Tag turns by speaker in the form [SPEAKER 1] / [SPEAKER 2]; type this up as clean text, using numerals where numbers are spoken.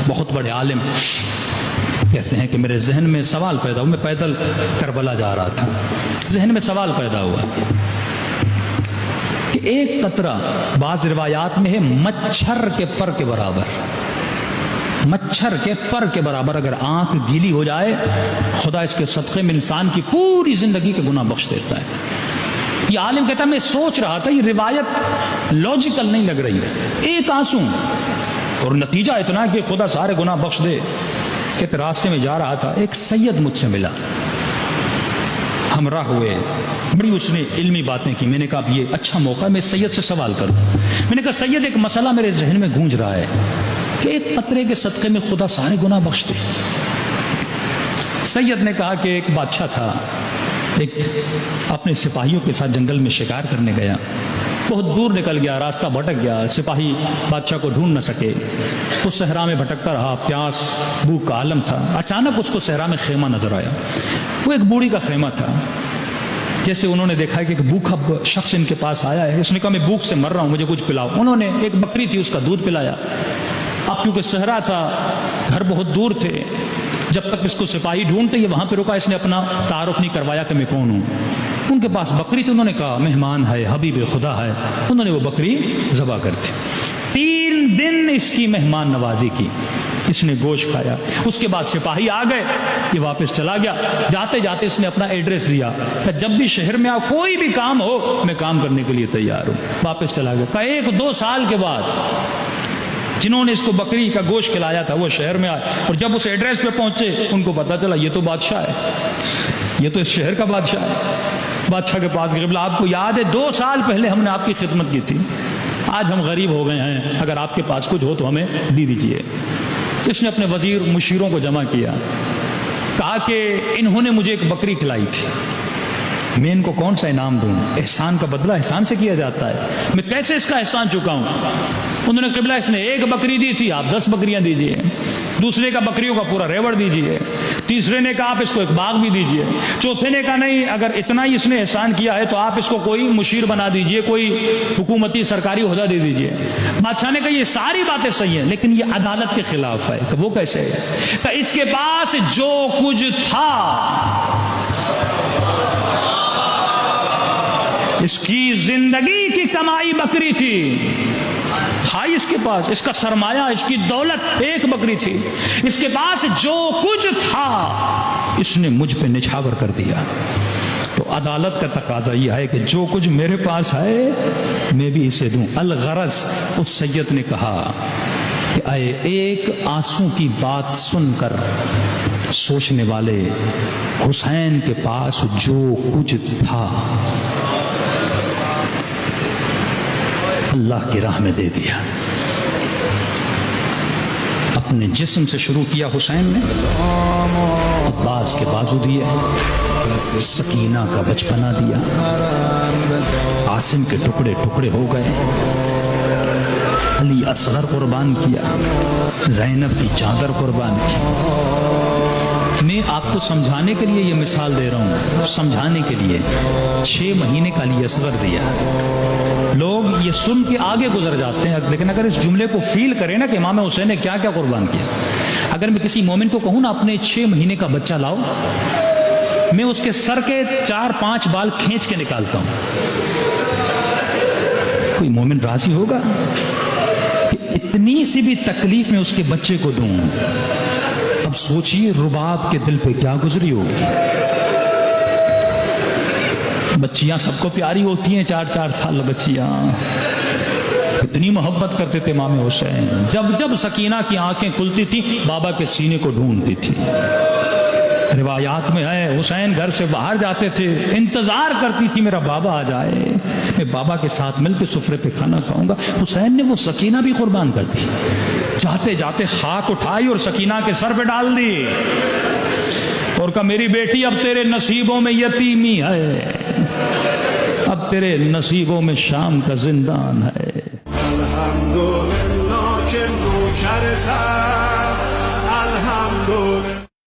[SPEAKER 1] بہت بڑے عالم، کہتے ہیں کہ میرے ذہن میں سوال پیدا ہوا، میں پیدل کربلا جا رہا تھا، ذہن میں سوال پیدا ہوا کہ ایک قطرہ بعض روایات میں ہے مچھر کے پر کے برابر، مچھر کے پر کے برابر اگر آنکھ گیلی ہو جائے خدا اس کے صدقے میں انسان کی پوری زندگی کے گناہ بخش دیتا ہے۔ یہ عالم کہتا ہے میں سوچ رہا تھا یہ روایت لاجیکل نہیں لگ رہی ہے، ایک آنسو اور نتیجہ اتنا کہ خدا سارے گناہ بخش دے۔ کہ راستے میں جا رہا تھا، ایک سید مجھ سے ملا، ہمراہ ہوئے، بڑی اس نے علمی باتیں کی۔ میں نے کہا اب یہ اچھا موقع ہے میں سید سے سوال کروں۔ میں نے کہا سید ایک مسئلہ میرے ذہن میں گونج رہا ہے کہ ایک قطرے کے صدقے میں خدا سارے گناہ بخش دے۔ سید نے کہا کہ ایک بادشاہ تھا، ایک اپنے سپاہیوں کے ساتھ جنگل میں شکار کرنے گیا، بہت دور نکل گیا، راستہ بھٹک گیا، سپاہی بادشاہ کو ڈھونڈ نہ سکے، وہ صحرا میں بھٹکتا رہا، پیاس بھوک کا عالم تھا۔ اچانک اس کو صحرا میں خیمہ نظر آیا، وہ ایک بوڑھی کا خیمہ تھا۔ جیسے انہوں نے دیکھا کہ ایک بھوکا شخص ان کے پاس آیا ہے، اس نے کہا میں بھوک سے مر رہا ہوں، مجھے کچھ پلاؤ۔ انہوں نے ایک بکری تھی اس کا دودھ پلایا۔ اب کیونکہ صحرا تھا، گھر بہت دور تھے، جب تک اس کو سپاہی ڈھونڈتے یہ وہاں پہ رکا، اس نے اپنا تعارف نہیں کروایا کہ میں کون ہوں۔ ان کے پاس بکری تھی، انہوں نے کہا مہمان ہے، حبیب خدا ہے، انہوں نے وہ بکری ذبح کر دی۔ 3 دن اس کی مہمان نوازی کی، اس نے گوشت کھایا۔ اس کے بعد سپاہی آ گئے، یہ واپس چلا گیا۔ جاتے جاتے اس نے اپنا ایڈریس دیا کہ جب بھی شہر میں کوئی بھی کام ہو میں کام کرنے کے لیے تیار ہوں۔ واپس چلا گیا۔ کہ 1-2 سال کے بعد جنہوں نے اس کو بکری کا گوشت کھلایا تھا وہ شہر میں آئے، اور جب اس ایڈریس پہ پہنچے ان کو پتا چلا یہ تو بادشاہ ہے، یہ تو اس شہر کا بادشاہ ہے۔ بادشاہ کے پاس قبلہ آپ کو یاد ہے 2 سال پہلے ہم نے آپ کی خدمت کی تھی، آج ہم غریب ہو گئے ہیں، اگر آپ کے پاس کچھ ہو تو ہمیں دے دیجیے۔ اس نے اپنے وزیر مشیروں کو جمع کیا، کہا کہ انہوں نے مجھے ایک بکری کھلائی تھی، میں ان کو کون سا انعام دوں؟ احسان کا بدلہ احسان سے کیا جاتا ہے، میں کیسے اس کا احسان چکاؤں؟ انہوں نے قبلہ اس نے 1 بکری دی تھی، آپ 10 بکریاں دیجئے، دوسرے کا بکریوں کا پورا ریوڑ دیجئے، تیسرے نے کہا آپ اس کو ایک باغ بھی دیجئے، چوتھے نے کہا نہیں اگر اتنا ہی اس نے احسان کیا ہے تو آپ اس کو کوئی مشیر بنا دیجئے، کوئی حکومتی سرکاری عہدہ دے دیجئے۔ بادشاہ نے کہا یہ ساری باتیں صحیح ہیں لیکن یہ عدالت کے خلاف ہے۔ کہ وہ کیسے ہے؟ کہ اس کے پاس جو کچھ تھا، اس کی زندگی کی کمائی بکری تھی، ہائی اس کے پاس، اس کا سرمایہ، اس کی دولت ایک بکری تھی، اس کے پاس جو کچھ تھا اس نے مجھ پہ نچھاور کر دیا۔ تو عدالت کا تقاضا یہ ہے کہ جو کچھ میرے پاس ہے میں بھی اسے دوں۔ الغرض اس سید نے کہا کہ اے ایک آنسو کی بات سن کر سوچنے والے، حسین کے پاس جو کچھ تھا اللہ کی راہ میں دے دیا۔ اپنے جسم سے شروع کیا حسین نے، عباس کے بازو دیے، سکینہ کا بچپنا دیا، عاصم کے ٹکڑے ٹکڑے ہو گئے، علی اصغر قربان کیا، زینب کی چادر قربان کی۔ میں آپ کو سمجھانے کے لیے یہ مثال دے رہا ہوں، سمجھانے کے لیے 6 مہینے کا علی اصغر دیا۔ لوگ یہ سن کے آگے گزر جاتے ہیں، لیکن اگر اس جملے کو فیل کریں نا کہ امام حسین نے کیا کیا قربان کیا۔ اگر میں کسی مومن کو کہوں نا اپنے 6 مہینے کا بچہ لاؤ، میں اس کے سر کے 4-5 بال کھینچ کے نکالتا ہوں، کوئی مومن راضی ہوگا کہ اتنی سی بھی تکلیف میں اس کے بچے کو دوں؟ اب سوچئے رباب کے دل پہ کیا گزری ہوگی۔ بچیاں سب کو پیاری ہوتی ہیں، 4-4 سال بچیاں، اتنی محبت کرتے تھے امام حسین۔ جب جب سکینہ کی آنکھیں کھلتی تھی بابا کے سینے کو ڈھونڈتی تھی۔ روایات میں ہے حسین گھر سے باہر جاتے تھے، انتظار کرتی تھی میرا بابا آ جائے، میں بابا کے ساتھ مل کے سفرے پہ کھانا کھاؤں گا۔ حسین نے وہ سکینہ بھی قربان کر دی، جاتے جاتے خاک اٹھائی اور سکینہ کے سر پہ ڈال دی اور کہا میری بیٹی اب تیرے نصیبوں میں یتیمی ہے، اب تیرے نصیبوں میں شام کا زندان ہے۔
[SPEAKER 2] الحمدللہ کہ نوکر تھا